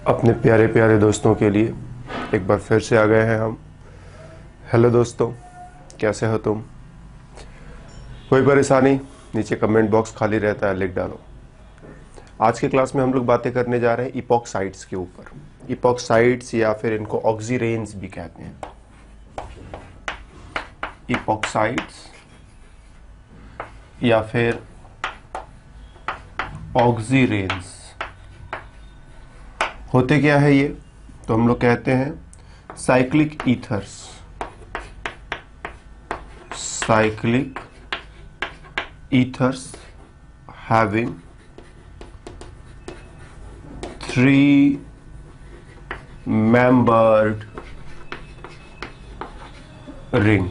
अपने प्यारे प्यारे दोस्तों के लिए एक बार फिर से आ गए हैं हम। हेलो दोस्तों, कैसे हो तुम? कोई परेशानी? नीचे कमेंट बॉक्स खाली रहता है, लिख डालो। आज के क्लास में हम लोग बातें करने जा रहे हैं इपॉक्साइड्स के ऊपर। इपॉक्साइड्स या फिर इनको ऑक्सीरेंस भी कहते हैं। इपॉक्साइड्स या फिर ऑक्सीरेंस होते क्या है ये? तो हम लोग कहते हैं cyclic ethers. Cyclic ethers having 3 membered ring.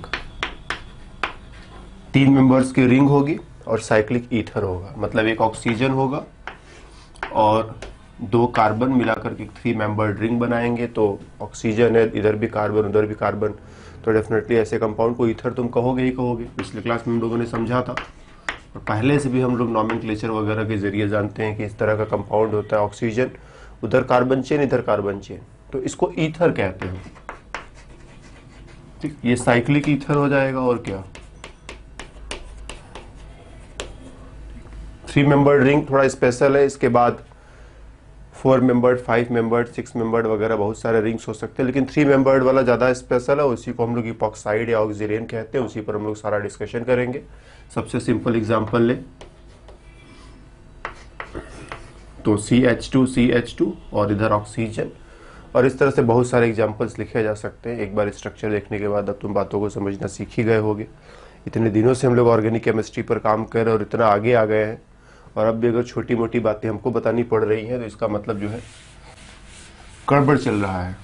3 members की रिंग होगी और साइक्लिक ईथर होगा, मतलब एक ऑक्सीजन होगा और 2 कार्बन मिलाकर के 3 मेंबर्ड रिंग बनाएंगे। तो ऑक्सीजन है, इधर भी कार्बन उधर भी कार्बन, तो डेफिनेटली ऐसे कंपाउंड को ईथर तुम कहोगे ही कहोगे। पिछले क्लास में हम लोगों ने समझा था और पहले से भी हम लोग नॉमेनक्लेचर वगैरह के जरिए जानते हैं कि इस तरह का कंपाउंड होता है। ऑक्सीजन, उधर कार्बन चेन, इधर कार्बन चेन, तो इसको ईथर कहते हैं। ठीक, ये साइक्लिक ईथर हो जाएगा। और क्या, 3 मेंबर्ड रिंग थोड़ा स्पेशल है। इसके बाद 4 मेंबर्ड, 5 मेंबर्ड, 6 मेंबर्ड वगैरह बहुत सारे रिंग्स हो सकते हैं, लेकिन 3 मेंबर्ड वाला ज़्यादा स्पेशल है। उसी को हम लोग इपॉक्साइड या ऑक्सीरेन कहते हैं। उसी पर हम लोग सारा डिस्कशन करेंगे। सबसे सिंपल एग्जांपल ले तो CH2 और इधर ऑक्सीजन, और इस तरह से बहुत सारे एग्जांपल्स लिखे जा सकते हैं। एक बार स्ट्रक्चर देखने के बाद अब तुम बातों को समझना सीख ही गए होगे। इतने दिनों से हम लोग ऑर्गेनिक केमिस्ट्री पर काम कर रहे हैं और इतना आगे आ गए हैं, और अब भी अगर छोटी मोटी बातें हमको बतानी पड़ रही हैं तो इसका मतलब जो है गड़बड़ चल रहा है।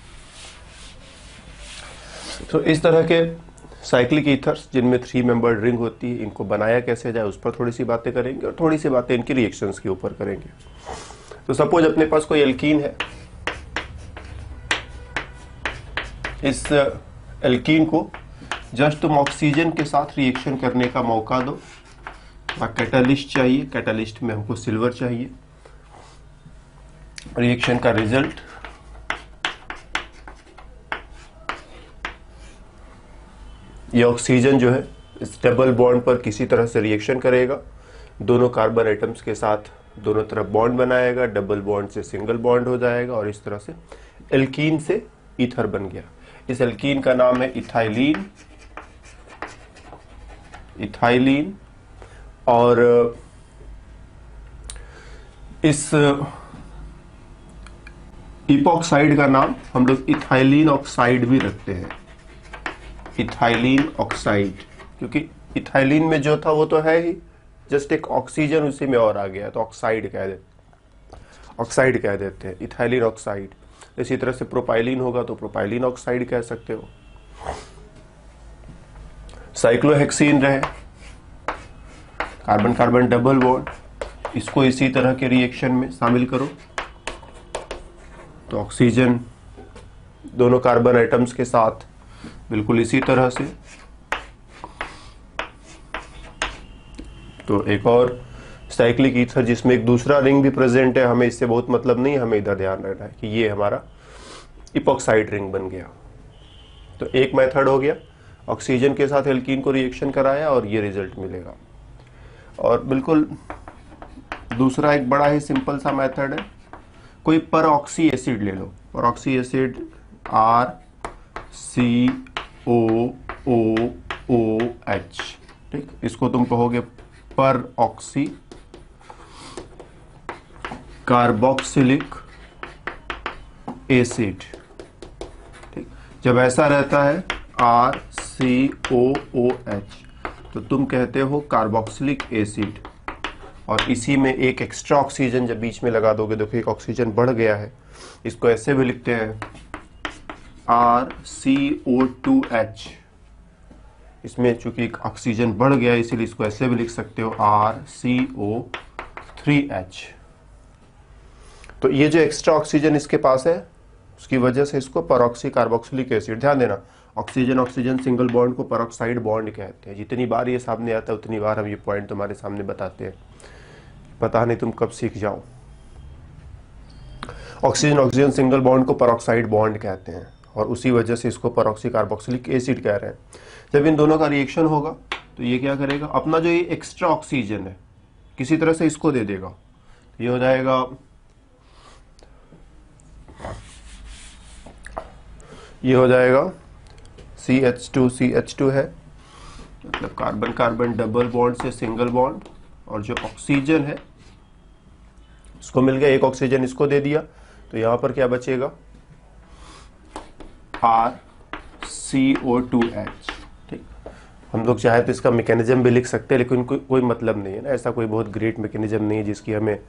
तो इस तरह के साइक्लिक ईथर्स जिनमें 3 मेंबर्ड रिंग होती है, इनको बनाया कैसे जाए उस पर थोड़ी सी बातें करेंगे और थोड़ी सी बातें इनकी रिएक्शंस के ऊपर करेंगे। तो सपोज अपने पास कोई एल्कीन है। इस एल्कीन को जस्ट तुम ऑक्सीजन के साथ रिएक्शन करने का मौका दो। कैटालिस्ट चाहिए, कैटालिस्ट में हमको सिल्वर चाहिए। रिएक्शन का रिजल्ट ये ऑक्सीजन जो है इस डबल बॉन्ड पर किसी तरह से रिएक्शन करेगा, दोनों कार्बन एटम्स के साथ दोनों तरफ बॉन्ड बनाएगा, डबल बॉन्ड से सिंगल बॉन्ड हो जाएगा और इस तरह से एल्कीन से ईथर बन गया। इस एल्कीन का नाम है इथाइलीन। इथाइलीन। और इस इपॉक्साइड का नाम हम लोग इथाइलीन ऑक्साइड भी रखते हैं। इथाइलीन ऑक्साइड, क्योंकि इथाइलीन में जो था वो तो है ही, जस्ट एक ऑक्सीजन उसी में और आ गया तो ऑक्साइड कह देते हैं, इथाइलीन ऑक्साइड। इसी तरह से प्रोपाइलीन होगा तो प्रोपाइलीन ऑक्साइड कह सकते हो। साइक्लोहेक्सीन रहे, कार्बन कार्बन डबल बॉन्ड, इसको इसी तरह के रिएक्शन में शामिल करो तो ऑक्सीजन दोनों कार्बन एटम्स के साथ बिल्कुल इसी तरह से। तो एक और साइक्लिक ईथर जिसमें एक दूसरा रिंग भी प्रेजेंट है, हमें इससे बहुत मतलब नहीं, हमें इधर ध्यान रखना है कि ये हमारा इपॉक्साइड रिंग बन गया। तो एक मेथड हो गया, ऑक्सीजन के साथ एल्कीन को रिएक्शन कराया और ये रिजल्ट मिलेगा। और बिल्कुल दूसरा एक बड़ा ही सिंपल सा मेथड है, कोई परऑक्सी एसिड ले लो। परऑक्सी एसिड RCOOOH, ठीक, इसको तुम कहोगे परऑक्सी कार्बोक्सिलिक एसिड। ठीक, जब ऐसा रहता है RCOOH तो तुम कहते हो कार्बोक्सिलिक एसिड, और इसी में एक एक्स्ट्रा ऑक्सीजन जब बीच में लगा दोगे, देखो एक ऑक्सीजन बढ़ गया है, इसको ऐसे भी लिखते हैं RCO2H। इसमें चूंकि एक ऑक्सीजन बढ़ गया है इसीलिए इसको ऐसे भी लिख सकते हो RCO3H। तो ये जो एक्स्ट्रा ऑक्सीजन इसके पास है उसकी वजह से इसको परऑक्सी कार्बोक्सिलिक एसिड। ध्यान देना, ऑक्सीजन ऑक्सीजन सिंगल बॉन्ड को परऑक्साइड बॉन्ड कहते हैं। जितनी बार ये सामने आता है उतनी बार हम ये पॉइंट तुम्हारे सामने बताते हैं, पता नहीं तुम कब सीख जाओ। ऑक्सीजन ऑक्सीजन सिंगल बॉन्ड को परऑक्साइड बॉन्ड कहते हैं और उसी वजह से इसको परऑक्सी कार्बोक्सिलिक एसिड कह रहे हैं। जब इन दोनों का रिएक्शन होगा तो ये क्या करेगा, अपना जो ये एक्स्ट्रा ऑक्सीजन है किसी तरह से इसको दे देगा। ये हो जाएगा, ये हो जाएगा CH2 है, मतलब कार्बन कार्बन डबल बॉन्ड से सिंगल बॉन्ड, और जो ऑक्सीजन है इसको मिल गया, एक ऑक्सीजन इसको दे दिया, तो यहां पर क्या बचेगा, RCO2H। ठीक, हम लोग चाहे तो इसका मैकेनिज्म भी लिख सकते हैं, लेकिन कोई मतलब नहीं है ना, ऐसा कोई बहुत ग्रेट मैकेनिज्म नहीं है जिसकी हमें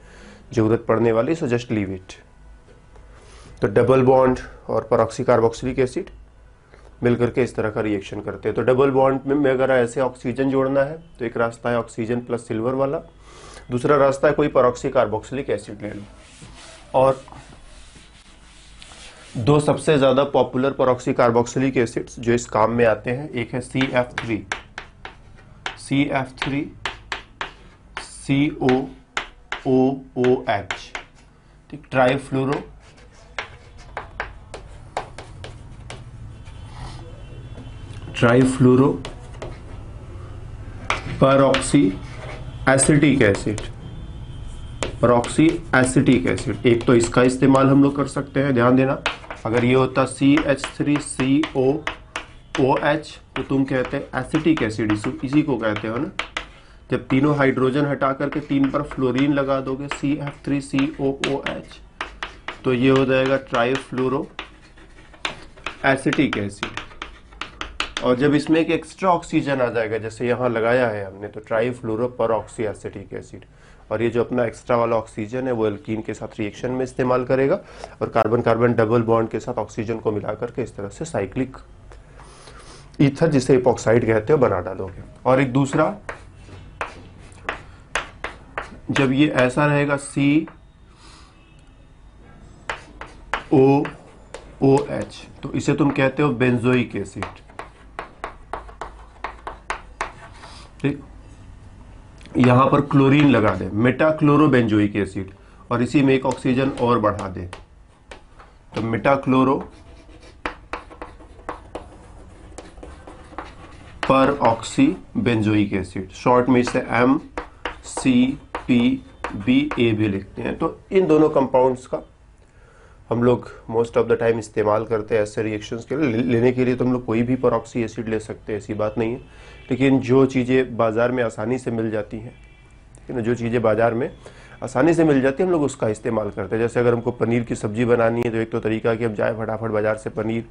जरूरत पड़ने वाली, सो जस्ट लीव इट। तो डबल बॉन्ड और परऑक्सी कार्बोक्सिलिक एसिड मिलकर के इस तरह का रिएक्शन करते हैं। तो डबल बॉन्ड में अगर ऐसे ऑक्सीजन जोड़ना है तो एक रास्ता है ऑक्सीजन प्लस सिल्वर वाला, दूसरा रास्ता है कोई परऑक्सी कार्बोक्सिलिक एसिड ले लो। और दो सबसे ज्यादा पॉपुलर परऑक्सी कार्बोक्सिलिक एसिड्स जो इस काम में आते हैं, एक है CF3 COOOH, ठीक, trifluoro परऑक्सी acetic acid, परऑक्सी acetic acid. एक तो इसका इस्तेमाल हम लोग कर सकते हैं, ध्यान देना, अगर ये होता CH3COOH तो तुम कहते हैं एसिटिक एसिड, इसी को कहते हो ना। जब तीनों हाइड्रोजन हटा करके 3 पर फ्लोरीन लगा दोगे CF3COOH तो ये हो जाएगा ट्राईफ्लोरो एसिटिक एसिड। और जब इसमें एक एक्स्ट्रा ऑक्सीजन आ जाएगा, जैसे यहाँ लगाया है हमने, तो ट्राईफ्लोरो परऑक्सी एसिटिक एसिड, और ये जो अपना एक्स्ट्रा वाला ऑक्सीजन है वो एल्कीन के साथ रिएक्शन में इस्तेमाल करेगा और कार्बन कार्बन डबल बॉन्ड के साथ ऑक्सीजन को मिला करके इस तरह से साइक्लिक ईथर, जिसे इपॉक्साइड कहते हो, बना डालोगे। और एक दूसरा, जब ये ऐसा रहेगा COOH तो इसे तुम कहते हो बेंजोइक एसिड। ठीक, यहां पर क्लोरीन लगा दे, मेटाक्लोरोबेंजोइक एसिड, और इसी में एक ऑक्सीजन और बढ़ा दे, तो मेटाक्लोरो परऑक्सी बेंजोइक एसिड, शॉर्ट में इसे MCPBA भी लिखते हैं। तो इन दोनों कंपाउंड्स का हम लोग मोस्ट ऑफ द टाइम इस्तेमाल करते हैं ऐसे रिएक्शंस के लिए। लेने के लिए तो हम लोग कोई भी परऑक्सी एसिड ले सकते हैं, ऐसी बात नहीं है, लेकिन जो चीज़ें बाज़ार में आसानी से मिल जाती हैं, ठीक है ना, जो चीज़ें बाज़ार में आसानी से मिल जाती है हम लोग उसका इस्तेमाल करते हैं। जैसे अगर हमको पनीर की सब्ज़ी बनानी है तो एक तो तरीका कि हम जाए फटाफट बाज़ार से पनीर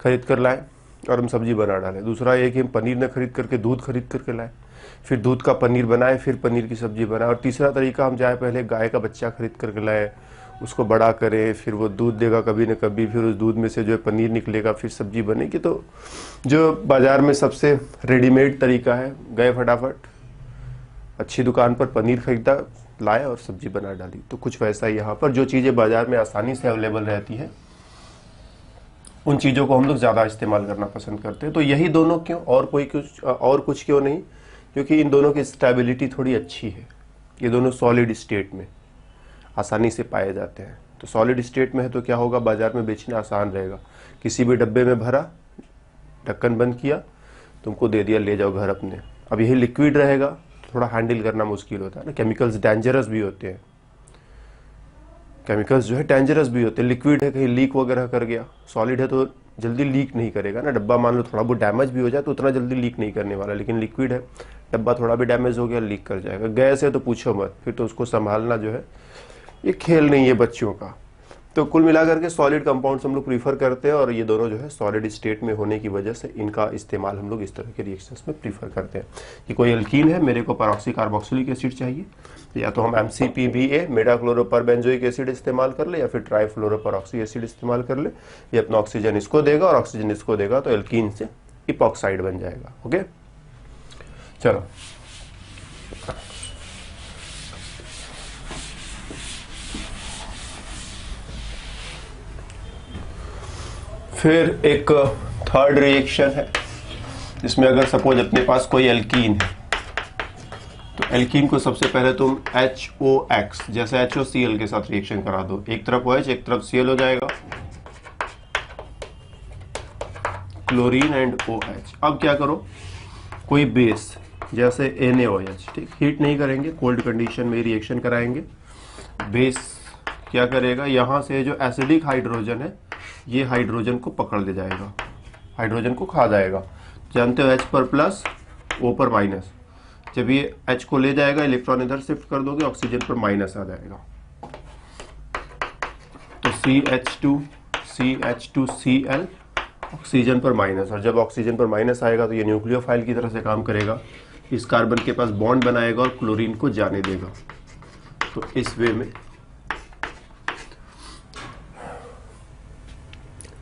खरीद कर लाएँ और हम सब्ज़ी बना डालें। दूसरा ये कि हम पनीर न खरीद करके दूध खरीद करके लाएँ, फिर दूध का पनीर बनाए, फिर पनीर की सब्ज़ी बनाए। और तीसरा तरीका, हम जाए पहले गाय का बच्चा खरीद करके लाए, उसको बड़ा करें, फिर वो दूध देगा कभी न कभी, फिर उस दूध में से जो है पनीर निकलेगा, फिर सब्जी बनेगी। तो जो बाज़ार में सबसे रेडीमेड तरीका है, गए फटाफट अच्छी दुकान पर पनीर खरीदा, लाए और सब्जी बना डाली। तो कुछ वैसा ही यहाँ पर, जो चीज़ें बाज़ार में आसानी से अवेलेबल रहती हैं उन चीज़ों को हम लोग ज़्यादा इस्तेमाल करना पसंद करते हैं। तो यही दोनों क्यों, और कुछ क्यों नहीं, क्योंकि इन दोनों की स्टेबिलिटी थोड़ी अच्छी है। ये दोनों सॉलिड स्टेट में आसानी से पाए जाते हैं। तो सॉलिड स्टेट में है तो क्या होगा, बाजार में बेचना आसान रहेगा। किसी भी डब्बे में भरा, ढक्कन बंद किया, तुमको दे दिया, ले जाओ घर अपने। अब यही लिक्विड रहेगा तो थोड़ा हैंडल करना मुश्किल होता है ना, केमिकल्स डेंजरस भी होते हैं, केमिकल्स जो है डेंजरस भी होते हैं। लिक्विड है, कहीं लीक वगैरह कर गया, सॉलिड है तो जल्दी लीक नहीं करेगा ना। डब्बा मान लो थोड़ा बहुत डैमेज भी हो जाए तो उतना जल्दी लीक नहीं करने वाला, लेकिन लिक्विड है, डब्बा थोड़ा भी डैमेज हो गया लीक कर जाएगा। गैस है तो पूछो मत, फिर तो उसको संभालना जो है ये खेल नहीं है बच्चों का। तो कुल मिलाकर के सॉलिड कंपाउंड्स हम लोग प्रीफर करते हैं, और ये दोनों जो है सॉलिड स्टेट में होने की वजह से इनका इस्तेमाल हम लोग इस तरह के रिएक्शंस में प्रीफर करते हैं। कि कोई एल्कीन है, मेरे को परऑक्सी कार्बोक्सिलिक एसिड चाहिए, या तो हम MCPBA मेटाक्लोरोपरबेंजोइक एसिड इस्तेमाल कर ले, या फिर ट्राईफ्लोरोपरऑक्सी एसिड इस्तेमाल कर ले। ये अपना ऑक्सीजन इसको देगा और ऑक्सीजन इसको देगा, तो एल्कीन से इपॉक्साइड बन जाएगा। ओके, चलो फिर एक थर्ड रिएक्शन है, जिसमें अगर सपोज अपने पास कोई एल्कीन है तो एल्कीन को सबसे पहले तुम HOX जैसे HOCl के साथ रिएक्शन करा दो, एक तरफ OH एक तरफ Cl हो जाएगा, क्लोरीन एंड OH। अब क्या करो, कोई बेस जैसे NaOH, ठीक, हीट नहीं करेंगे, कोल्ड कंडीशन में रिएक्शन कराएंगे। बेस क्या करेगा, यहां से जो एसिडिक हाइड्रोजन है ये हाइड्रोजन को पकड़ ले जाएगा, हाइड्रोजन को खा जाएगा। जानते हो H पर प्लस O पर माइनस, जब ये H को ले जाएगा इलेक्ट्रॉन इधर शिफ्ट कर दोगे ऑक्सीजन पर माइनस आ जाएगा, तो CH2CL ऑक्सीजन पर माइनस, और जब ऑक्सीजन पर माइनस आएगा तो ये न्यूक्लियोफाइल की तरह से काम करेगा, इस कार्बन के पास बॉन्ड बनाएगा और क्लोरीन को जाने देगा। तो इस वे में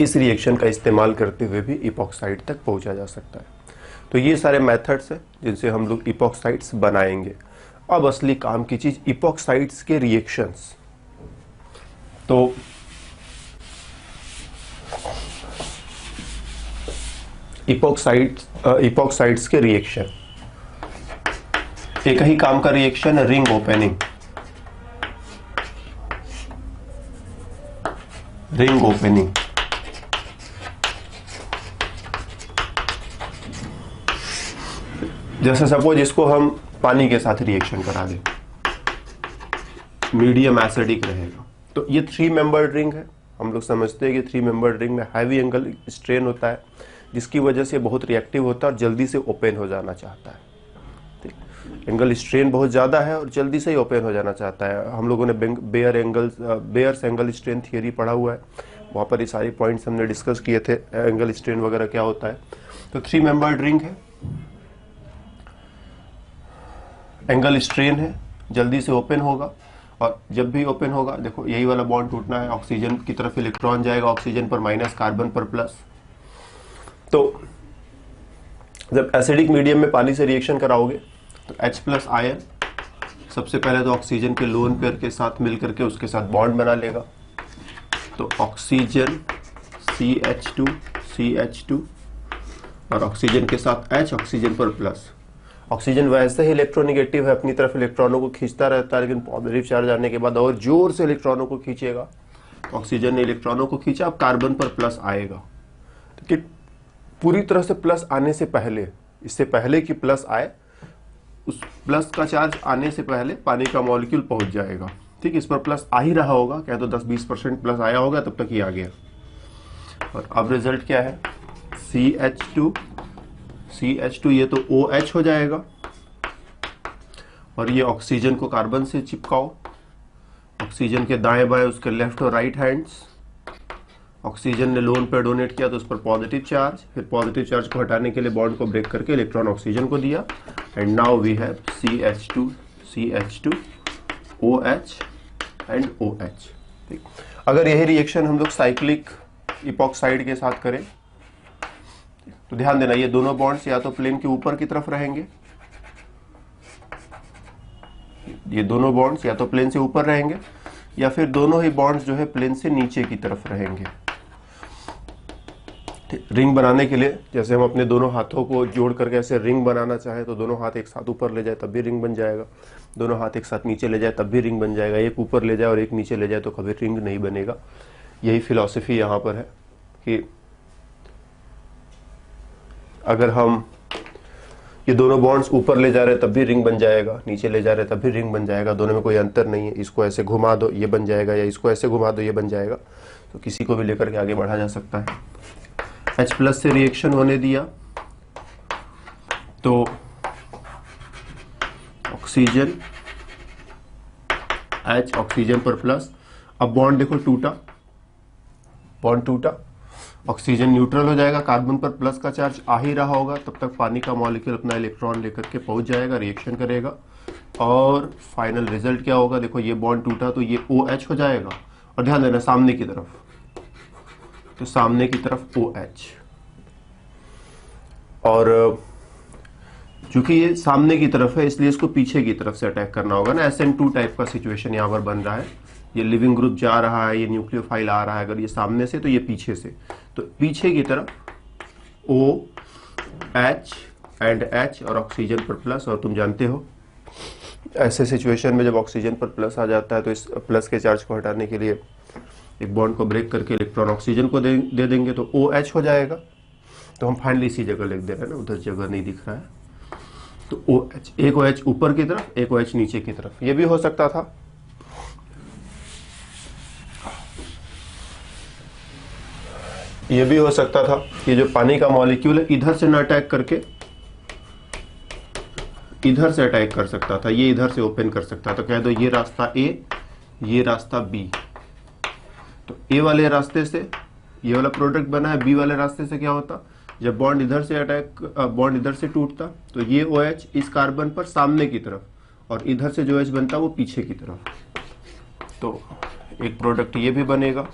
इस रिएक्शन का इस्तेमाल करते हुए भी इपॉक्साइड तक पहुंचा जा सकता है। तो ये सारे मेथड्स हैं जिनसे हम लोग इपॉक्साइड्स बनाएंगे। अब असली काम की चीज इपॉक्साइड्स के रिएक्शंस। तो इपॉक्साइड्स के रिएक्शन, एक ही काम का रिएक्शन है, रिंग ओपनिंग। रिंग ओपनिंग जैसे सपोज इसको हम पानी के साथ रिएक्शन करा दें, मीडियम एसिडिक रहेगा, तो ये 3 मेंबर्ड रिंग है। हम लोग समझते हैं कि 3 मेंबर्ड रिंग में हैवी एंगल स्ट्रेन होता है, जिसकी वजह से बहुत रिएक्टिव होता है और जल्दी से ओपन हो जाना चाहता है। ठीक, एंगल स्ट्रेन बहुत ज़्यादा है और जल्दी से ही ओपन हो जाना चाहता है। हम लोगों ने बेयर्स एंगल स्ट्रेन थियरी पढ़ा हुआ है, वहाँ पर ये सारे पॉइंट्स हमने डिस्कस किए थे, एंगल स्ट्रेन वगैरह क्या होता है। तो 3 मेंबर्ड रिंग है, एंगल स्ट्रेन है, जल्दी से ओपन होगा, और जब भी ओपन होगा देखो यही वाला बॉन्ड टूटना है, ऑक्सीजन की तरफ इलेक्ट्रॉन जाएगा, ऑक्सीजन पर माइनस, कार्बन पर प्लस। तो जब एसिडिक मीडियम में पानी से रिएक्शन कराओगे तो H प्लस आयन सबसे पहले तो ऑक्सीजन के लोन पेयर के साथ मिलकर के उसके साथ बॉन्ड बना लेगा, तो ऑक्सीजन CH2 और ऑक्सीजन के साथ H, ऑक्सीजन पर प्लस। ऑक्सीजन वैसे ही इलेक्ट्रोनिगेटिव है, अपनी तरफ इलेक्ट्रॉनों को खींचता रहता है, लेकिन पॉजिटिव चार्ज आने के बाद और जोर से इलेक्ट्रॉनों को खींचेगा। ऑक्सीजन ने इलेक्ट्रॉनों को खींचा, अब कार्बन पर प्लस आएगा, तो पूरी तरह से प्लस आने से पहले, इससे पहले कि प्लस आए, उस प्लस का चार्ज आने से पहले पानी का मॉलिक्यूल पहुंच जाएगा। ठीक, इस पर प्लस आ ही रहा होगा, क्या तो 10-20% प्लस आया होगा, तब तक ही आ गया। और अब रिजल्ट क्या है, CH2 ये तो OH हो जाएगा, और ये ऑक्सीजन को कार्बन से चिपकाओ, ऑक्सीजन के दाएं बाएं उसके लेफ्ट और राइट हैंड्स। ऑक्सीजन ने लोन पेयर डोनेट किया तो उस पर पॉजिटिव चार्ज, फिर पॉजिटिव चार्ज को हटाने के लिए बॉन्ड को ब्रेक करके इलेक्ट्रॉन ऑक्सीजन को दिया, and now we have CH2 OH and OH। ठीक, अगर यही रिएक्शन हम लोग साइक्लिक इपॉक्साइड के साथ करें तो ध्यान देना, ये दोनों बॉन्ड्स या तो प्लेन के ऊपर की तरफ रहेंगे, ये दोनों बॉन्ड्स या तो प्लेन से ऊपर रहेंगे, या फिर दोनों ही बॉन्ड्स जो है प्लेन से नीचे की तरफ रहेंगे। रिंग बनाने के लिए जैसे हम अपने दोनों हाथों को जोड़ करके ऐसे रिंग बनाना चाहे तो दोनों हाथ एक साथ ऊपर ले जाए तब भी रिंग बन जाएगा, दोनों हाथ एक साथ नीचे ले जाए तब भी रिंग बन जाएगा, एक ऊपर ले जाए और एक नीचे ले जाए तो कभी रिंग नहीं बनेगा। यही फिलॉसफी यहाँ पर है कि अगर हम ये दोनों बॉन्ड्स ऊपर ले जा रहे हैं तब भी रिंग बन जाएगा, नीचे ले जा रहे हैं तब भी रिंग बन जाएगा, दोनों में कोई अंतर नहीं है। इसको ऐसे घुमा दो ये बन जाएगा, या इसको ऐसे घुमा दो ये बन जाएगा, तो किसी को भी लेकर के आगे बढ़ा जा सकता है। H प्लस से रिएक्शन होने दिया तो ऑक्सीजन H, ऑक्सीजन पर प्लस, अब बॉन्ड देखो टूटा, बॉन्ड टूटा, ऑक्सीजन न्यूट्रल हो जाएगा, कार्बन पर प्लस का चार्ज आ ही रहा होगा, तब तक पानी का मॉलिक्यूल अपना इलेक्ट्रॉन लेकर के पहुंच जाएगा, रिएक्शन करेगा, और फाइनल रिजल्ट क्या होगा, देखो ये बॉन्ड टूटा तो ये OH हो जाएगा, और ध्यान देना सामने की तरफ, तो सामने की तरफ OH, और चूंकि ये सामने की तरफ है इसलिए इसको पीछे की तरफ से अटैक करना होगा ना, SN2 टाइप का सिचुएशन यहाँ पर बन रहा है, ये लिविंग ग्रुप जा रहा है, ये न्यूक्लियोफाइल आ रहा है, अगर ये सामने से तो ये पीछे से, तो पीछे की तरफ OH एंड H और ऑक्सीजन पर प्लस, और तुम जानते हो ऐसे सिचुएशन में जब ऑक्सीजन पर प्लस आ जाता है तो इस प्लस के चार्ज को हटाने के लिए एक बॉन्ड को ब्रेक करके इलेक्ट्रॉन ऑक्सीजन को दे देंगे तो OH हो जाएगा। तो हम फाइनली इसी जगह लिख दे रहे हैं ना, उधर जगह नहीं दिख रहा है। तो OH, एक OH ऊपर की तरफ, एक OH नीचे की तरफ। ये भी हो सकता था। ये भी हो सकता था कि जो पानी का मॉलिक्यूल है इधर से ना अटैक करके इधर से अटैक कर सकता था, ये इधर से ओपन कर सकता था। कह दो ये रास्ता A, ये रास्ता B। तो A वाले रास्ते से ये वाला प्रोडक्ट बना है, B वाले रास्ते से क्या होता, जब बॉन्ड इधर से बॉन्ड इधर से टूटता तो ये OH इस कार्बन पर सामने की तरफ और इधर से जो OH बनता वो पीछे की तरफ। तो एक प्रोडक्ट ये भी बनेगा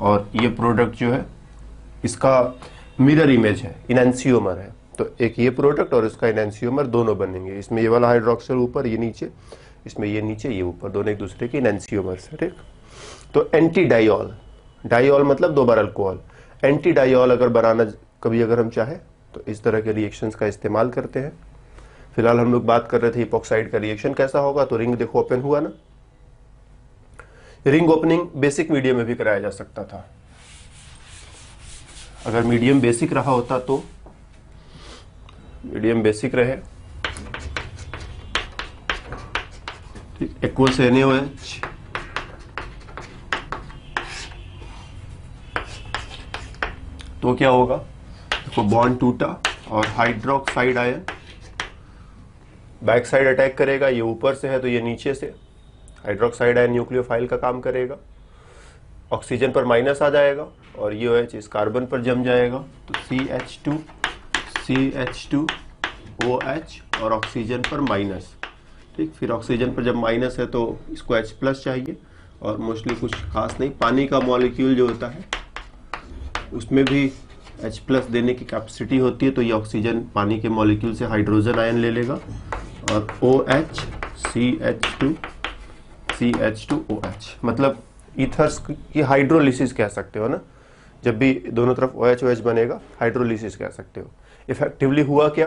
और ये प्रोडक्ट जो है इसका मिरर इमेज है, इनैंसियोमर है। तो एक ये प्रोडक्ट और इसका इनैंसियोमर दोनों बनेंगे। इसमें ये वाला हाइड्रोक्सिल ऊपर, ये नीचे, इसमें ये नीचे, ये ऊपर, दोनों एक दूसरे के इनैंसियोमर्स है। ठीक। तो एंटी डाइऑल, डाइऑल मतलब 2 बार अल्कोहल। एंटी डाइऑल अगर बनाना कभी अगर हम चाहे तो इस तरह के रिएक्शंस का इस्तेमाल करते हैं। फिलहाल हम लोग बात कर रहे थे इपॉक्साइड का रिएक्शन कैसा होगा। तो रिंग देखो ओपन हुआ ना। रिंग ओपनिंग बेसिक मीडियम में भी कराया जा सकता था। अगर मीडियम बेसिक रहा होता तो मीडियम बेसिक रहे, एक्वस NaOH, तो क्या होगा, देखो बॉन्ड टूटा और hydroxide ion back side attack करेगा। ये ऊपर से है तो ये नीचे से, हाइड्रोक्साइड आयन न्यूक्लियोफाइल का काम करेगा। ऑक्सीजन पर माइनस आ जाएगा और ये OH इस कार्बन पर जम जाएगा। तो CH2OH और ऑक्सीजन पर माइनस। ठीक। फिर ऑक्सीजन पर जब माइनस है तो इसको H+ चाहिए और मोस्टली कुछ खास नहीं, पानी का मॉलिक्यूल जो होता है उसमें भी H+ देने की कैपेसिटी होती है। तो ये ऑक्सीजन पानी के मॉलिक्यूल से हाइड्रोजन आयन ले लेगा और OH CH2OH, मतलब ईथर्स की हाइड्रोलिसिस कह सकते हो ना। जब भी दोनों तरफ OH बनेगा हाइड्रोलिसिस कह सकते हो। इफेक्टिवली हुआ क्या,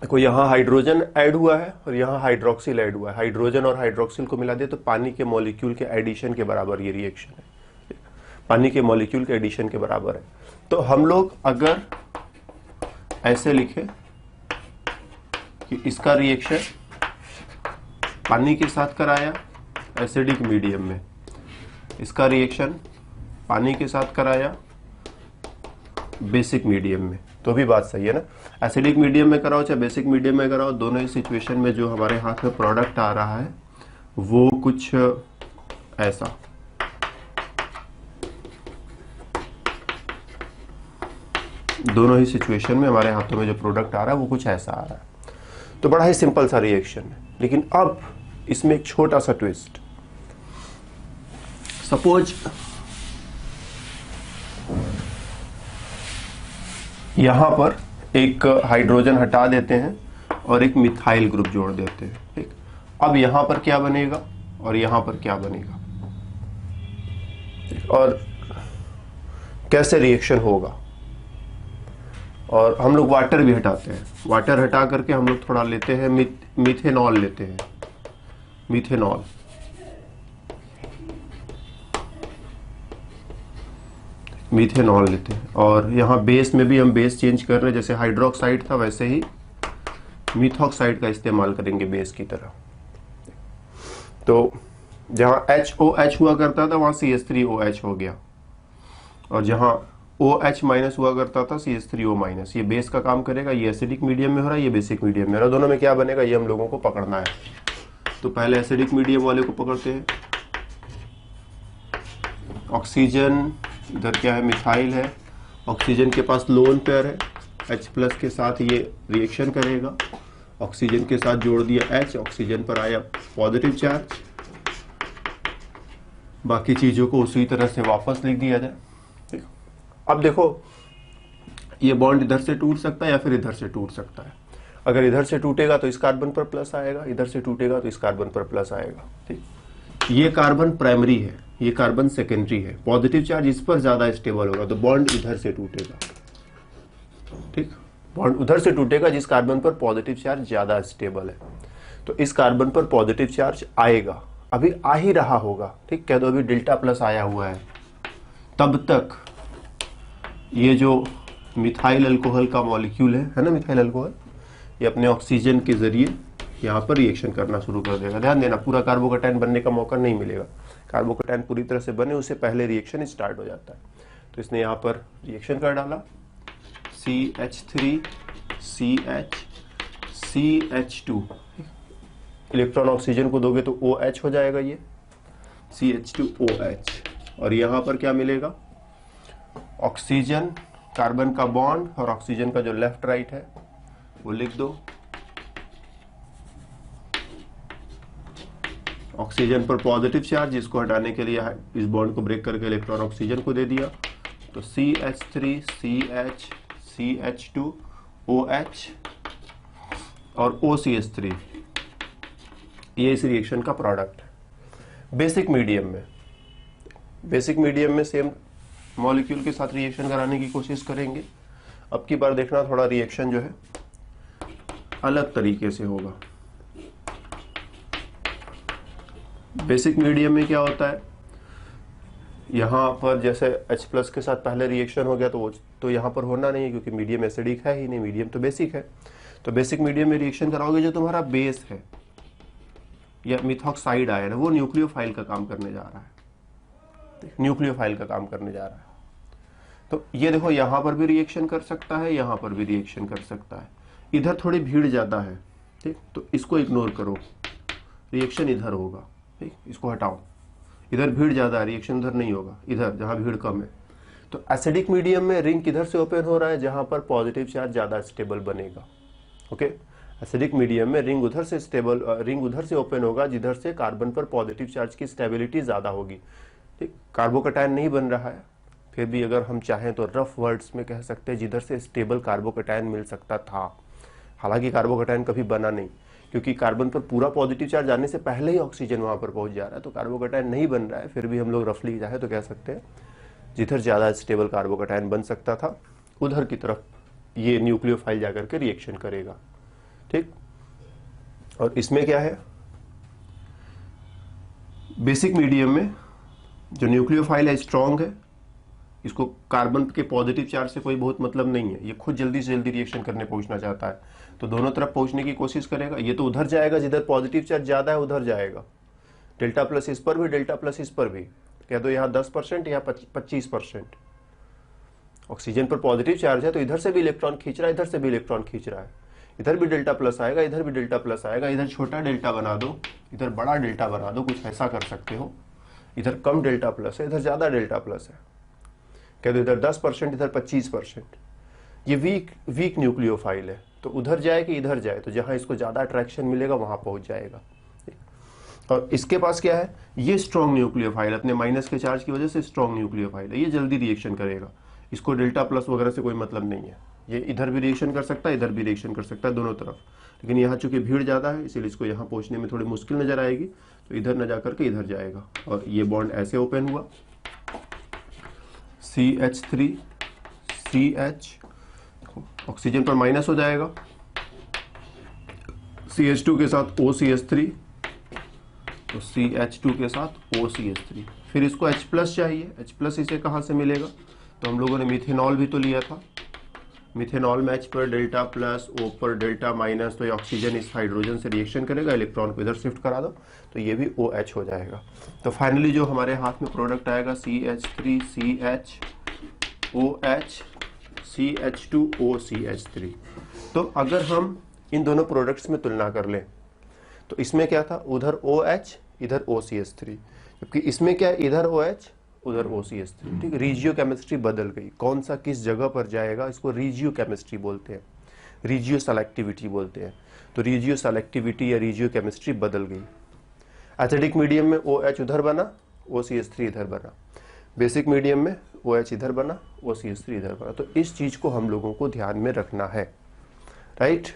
देखो यहाँ हाइड्रोजन ऐड हुआ है और यहाँ हाइड्रोक्सिल ऐड हुआ है। हाइड्रोजन और हाइड्रोक्सिल को मिला दिया तो पानी के मॉलिक्यूल के एडिशन के बराबर ये रिएक्शन है, पानी के मॉलिक्यूल के एडिशन के बराबर है। तो हम लोग अगर ऐसे लिखे कि इसका रिएक्शन पानी के साथ कराया एसिडिक मीडियम में, इसका रिएक्शन पानी के साथ कराया बेसिक मीडियम में, तो भी बात सही है ना। एसिडिक मीडियम में कराओ चाहे बेसिक मीडियम में कराओ, दोनों ही सिचुएशन में जो हमारे हाथ में प्रोडक्ट आ रहा है वो कुछ ऐसा, दोनों ही सिचुएशन में हमारे हाथों में जो प्रोडक्ट आ रहा है वो कुछ ऐसा आ रहा है। तो बड़ा ही सिंपल सा रिएक्शन है। लेकिन अब इसमें एक छोटा सा ट्विस्ट। सपोज यहां पर एक हाइड्रोजन हटा देते हैं और एक मिथाइल ग्रुप जोड़ देते हैं। ठीक। अब यहां पर क्या बनेगा और यहां पर क्या बनेगा और कैसे रिएक्शन होगा। और हम लोग वाटर भी हटाते हैं। वाटर हटा करके हम लोग थोड़ा लेते हैं मिथेनॉल लेते हैं, मिथेनॉल। मिथेनॉल लेते हैं और यहाँ बेस में भी हम बेस चेंज कर रहे हैं। जैसे हाइड्रोक्साइड था वैसे ही मिथॉक्साइड का इस्तेमाल करेंगे बेस की तरह। तो जहाँ HOH हुआ करता था वहाँ CH3OH हो गया और जहाँ OH माइनस हुआ करता था CH3O माइनस। ये बेस का काम करेगा, ये एसिडिक मीडियम में हो रहा है, ये बेसिक मीडियम में हो रहा है। दोनों में क्या बनेगा ये हम लोगों को पकड़ना है। तो पहले एसिडिक मीडियम वाले को पकड़ते हैं। ऑक्सीजन इधर क्या है, मिथाइल है। ऑक्सीजन के पास लोन पेयर है, H+ के साथ ये रिएक्शन करेगा। ऑक्सीजन के साथ जोड़ दिया H, ऑक्सीजन पर आया पॉजिटिव चार्ज। बाकी चीजों को उसी तरह से वापस लिख दिया जाए। ठीक। अब देखो ये बॉन्ड इधर से टूट सकता है या फिर इधर से टूट सकता है। अगर इधर से टूटेगा तो इस कार्बन पर प्लस आएगा, इधर से टूटेगा तो इस कार्बन पर प्लस आएगा। ठीक। ये कार्बन प्राइमरी है, ये कार्बन सेकेंडरी है। पॉजिटिव चार्ज इस पर ज्यादा स्टेबल होगा तो बॉन्ड इधर से टूटेगा। ठीक, बॉन्ड उधर से टूटेगा जिस कार्बन पर पॉजिटिव चार्ज ज्यादा स्टेबल है। तो इस कार्बन पर पॉजिटिव चार्ज आएगा, अभी आ ही रहा होगा, ठीक, कह दो अभी डेल्टा प्लस आया हुआ है, तब तक ये जो मिथाइल अल्कोहल का मॉलिक्यूल है ना, मिथाइल अल्कोहल, ये अपने ऑक्सीजन के जरिए यहाँ पर रिएक्शन करना शुरू कर देगा। ध्यान देना, पूरा कार्बोकैटायन बनने का मौका नहीं मिलेगा, कार्बोकैटायन पूरी तरह से बने उससे पहले रिएक्शन स्टार्ट हो जाता है। तो इसने यहाँ पर रिएक्शन कर डाला, CH3 CH CH2, electron oxygen को दोगे तो OH हो जाएगा ये CH2OH, और यहाँ पर क्या मिलेगा, ऑक्सीजन कार्बन का बॉन्ड और ऑक्सीजन का जो लेफ्ट राइट है वो लिख दो। ऑक्सीजन पर पॉजिटिव चार्ज, जिसको हटाने के लिए इस बॉन्ड को ब्रेक करके इलेक्ट्रॉन ऑक्सीजन को दे दिया, तो CH3 CH CH2 OH और OCH3, ये इस रिएक्शन का प्रोडक्ट है। बेसिक मीडियम में सेम मॉलिक्यूल के साथ रिएक्शन कराने की कोशिश करेंगे। अब की बार देखना थोड़ा रिएक्शन जो है अलग तरीके से होगा। बेसिक मीडियम में क्या होता है, यहाँ पर जैसे H+ के साथ पहले रिएक्शन हो गया तो यहाँ पर होना नहीं है, क्योंकि मीडियम एसिडिक है ही नहीं, मीडियम तो बेसिक है। तो बेसिक मीडियम में रिएक्शन कराओगे, जो तुम्हारा बेस है या मिथॉक्साइड आयन है वो न्यूक्लियोफाइल का काम करने जा रहा है, न्यूक्लियोफाइल का काम करने जा रहा है। तो ये देखो, यहां पर भी रिएक्शन कर सकता है, यहां पर भी रिएक्शन कर सकता है। इधर थोड़ी भीड़ ज्यादा है, ठीक, तो इसको इग्नोर करो, रिएक्शन इधर होगा, ठीक, इसको हटाओ। इधर भीड़ ज्यादा है, रिएक्शन उधर नहीं होगा, इधर जहां भीड़ कम है। तो एसिडिक मीडियम में रिंग किधर से ओपन हो रहा है, जहां पर पॉजिटिव चार्ज ज्यादा स्टेबल बनेगा। ओके, एसिडिक मीडियम में रिंग उधर से ओपन होगा जिधर से कार्बन पर पॉजिटिव चार्ज की स्टेबिलिटी ज्यादा होगी। ठीक, कार्बोकैटायन नहीं बन रहा है, फिर भी अगर हम चाहें तो रफ वर्ड्स में कह सकते हैं जिधर से स्टेबल कार्बोकैटायन मिल सकता था। हालांकि कार्बोकैटायन कभी बना नहीं, क्योंकि कार्बन पर पूरा पॉजिटिव चार्ज आने से पहले ही ऑक्सीजन वहां पर पहुंच जा रहा है, तो कार्बोकैटायन नहीं बन रहा है। फिर भी हम लोग रफली चाहे तो कह सकते हैं जिधर ज्यादा स्टेबल कार्बोकैटायन बन सकता था उधर की तरफ ये न्यूक्लियोफाइल जाकर के रिएक्शन करेगा। ठीक, और इसमें क्या है, बेसिक मीडियम में जो न्यूक्लियोफाइल है स्ट्रांग है, इसको कार्बन के पॉजिटिव चार्ज से कोई बहुत मतलब नहीं है, ये खुद जल्दी से जल्दी रिएक्शन करने पहुंचना चाहता है, तो दोनों तरफ पहुंचने की कोशिश करेगा। ये तो उधर जाएगा जिधर पॉजिटिव चार्ज ज्यादा है, उधर जाएगा। डेल्टा प्लस इस पर भी, डेल्टा प्लस इस पर भी, कह दो यहाँ 10%, यहाँ 25%। ऑक्सीजन पर पॉजिटिव चार्ज है तो इधर से भी इलेक्ट्रॉन खींच रहा है, इधर से भी इलेक्ट्रॉन खींच रहा है, इधर भी डेल्टा प्लस आएगा, इधर भी डेल्टा प्लस आएगा। इधर छोटा डेल्टा बना दो, इधर बड़ा डेल्टा बना दो, कुछ ऐसा कर सकते हो। इधर कम डेल्टा प्लस है, इधर ज्यादा डेल्टा प्लस है, कह दो इधर 10%, इधर 25%। ये वीक न्यूक्लियोफाइल है, तो उधर जाए कि इधर जाए, तो जहां इसको ज्यादा अट्रैक्शन मिलेगा वहां पहुंच जाएगा। और इसके पास क्या है, ये स्ट्रॉन्ग न्यूक्लियोफाइल, अपने माइनस के चार्ज की वजह से स्ट्रॉन्ग न्यूक्लियोफाइल है, ये जल्दी रिएक्शन करेगा, इसको डेल्टा प्लस वगैरह से कोई मतलब नहीं है। ये इधर भी रिएक्शन कर सकता है, इधर भी रिएक्शन कर सकता है, दोनों तरफ। लेकिन यहाँ चूंकि भीड़ ज्यादा है इसीलिए इसको यहाँ पहुंचने में थोड़ी मुश्किल नजर आएगी, तो इधर न जाकर के इधर जाएगा। और ये बॉन्ड ऐसे ओपन हुआ, CH3 CH, ऑक्सीजन पर माइनस हो जाएगा, CH2 के साथ OCH3, तो CH2 के साथ OCH3। फिर इसको H+ चाहिए, H+ इसे कहाँ से मिलेगा, तो हम लोगों ने मिथेनॉल भी तो लिया था। मिथेनॉल में H पर डेल्टा प्लस, O पर डेल्टा माइनस, तो ये ऑक्सीजन इस हाइड्रोजन से रिएक्शन करेगा, इलेक्ट्रॉन को इधर शिफ्ट करा दो तो ये भी OH हो जाएगा। तो फाइनली जो हमारे हाथ में प्रोडक्ट आएगा CH3 CH OH CH2 OCH3। तो अगर हम इन दोनों प्रोडक्ट्स में तुलना कर लें तो इसमें क्या था, उधर OH इधर OCH3, जबकि इसमें क्या है, इधर OH उधर OCH3। ठीक, रीजियो केमिस्ट्री बदल गई, कौन सा किस जगह पर जाएगा इसको रीजियो केमिस्ट्री बोलते हैं, रीजियो सेलेक्टिविटी बोलते हैं। तो रीजियो सेलेक्टिविटी या रीजियो केमिस्ट्री बदल गई। एसिडिक मीडियम में OH उधर बना, OCH3 इधर बना, बेसिक मीडियम में OH इधर बना, OCH3 इधर बना। तो इस चीज को हम लोगों को ध्यान में रखना है, राइट,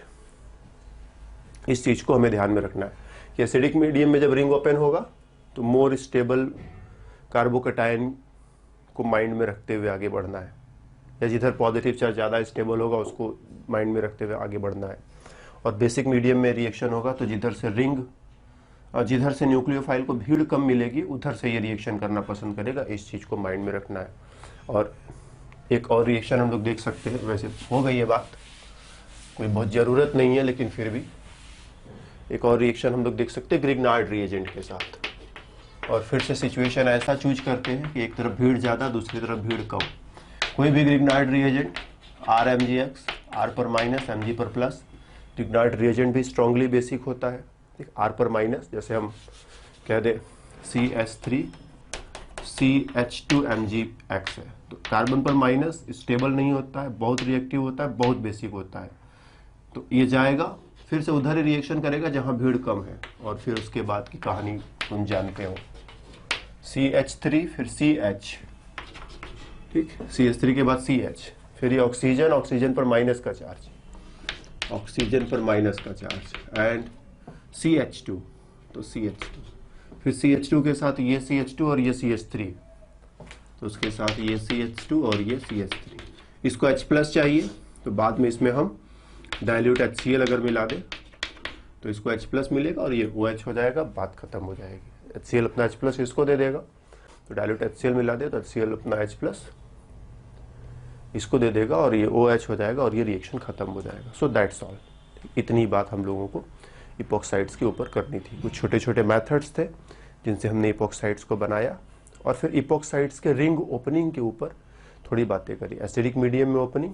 इस चीज को हमें ध्यान में रखना है कि एसिडिक मीडियम में जब रिंग ओपन होगा तो मोर स्टेबल कार्बोकैटायन को माइंड में रखते हुए आगे बढ़ना है, या जिधर पॉजिटिव चार्ज ज्यादा स्टेबल होगा उसको माइंड में रखते हुए आगे बढ़ना है। और बेसिक मीडियम में रिएक्शन होगा तो जिधर से रिंग और जिधर से न्यूक्लियोफाइल को भीड़ कम मिलेगी उधर से ये रिएक्शन करना पसंद करेगा, इस चीज़ को माइंड में रखना है। और एक और रिएक्शन हम लोग देख सकते हैं, वैसे हो गई ये बात, कोई बहुत ज़रूरत नहीं है लेकिन फिर भी एक और रिएक्शन हम लोग देख सकते हैं ग्रिग्नार्ड रिएजेंट के साथ। और फिर से सिचुएशन ऐसा चूज करते हैं कि एक तरफ भीड़ ज़्यादा दूसरी तरफ भीड़ कम। कोई भी ग्रिग्नार्ड रिएजेंट RMgx, R पर माइनस Mg पर प्लस, ग्रिग्नार्ड रिएजेंट भी स्ट्रांगली बेसिक होता है। R पर माइनस जैसे हम कह दे CH3 CH2Mgx है तो कार्बन पर माइनस स्टेबल नहीं होता है, बहुत रिएक्टिव होता है, बहुत बेसिक होता है। तो ये जाएगा फिर से उधर ही रिएक्शन करेगा जहां भीड़ कम है और फिर उसके बाद की कहानी तुम जानते हो। CH3 फिर CH, ठीक, CH3 के बाद CH, फिर ये ऑक्सीजन, ऑक्सीजन पर माइनस का चार्ज, ऑक्सीजन पर माइनस का चार्ज एंड CH2, तो CH2, फिर CH2 के साथ ये CH2 और ये CH3, तो उसके साथ ये CH2 और ये CH3। इसको H प्लस चाहिए तो बाद में इसमें हम डाइल्यूट HCl अगर मिला दें तो इसको H प्लस मिलेगा और ये OH हो जाएगा, बात खत्म हो जाएगी। HCl अपना H प्लस इसको दे देगा, तो डाइल्यूट HCl मिला दे तो HCl अपना H प्लस इसको दे देगा और ये OH हो जाएगा और ये रिएक्शन खत्म हो जाएगा। So that's all. इतनी बात हम लोगों को इपॉक्साइड्स के ऊपर करनी थी। कुछ छोटे छोटे मेथड्स थे जिनसे हमने इपॉक्साइड्स को बनाया और फिर इपॉक्साइड्स के रिंग ओपनिंग के ऊपर थोड़ी बातें करी। एसिडिक मीडियम में ओपनिंग,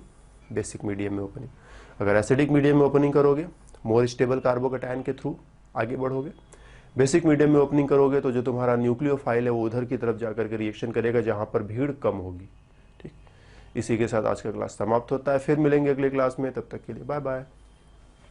बेसिक मीडियम में ओपनिंग। अगर एसिडिक मीडियम में ओपनिंग करोगे मोर स्टेबल कार्बोकैटायन के थ्रू आगे बढ़ोगे। बेसिक मीडियम में ओपनिंग करोगे तो जो तुम्हारा न्यूक्लियोफाइल है वो उधर की तरफ जाकर के रिएक्शन करेगा जहां पर भीड़ कम होगी। ठीक, इसी के साथ आज का क्लास समाप्त होता है। फिर मिलेंगे अगले क्लास में, तब तक के लिए बाय बाय।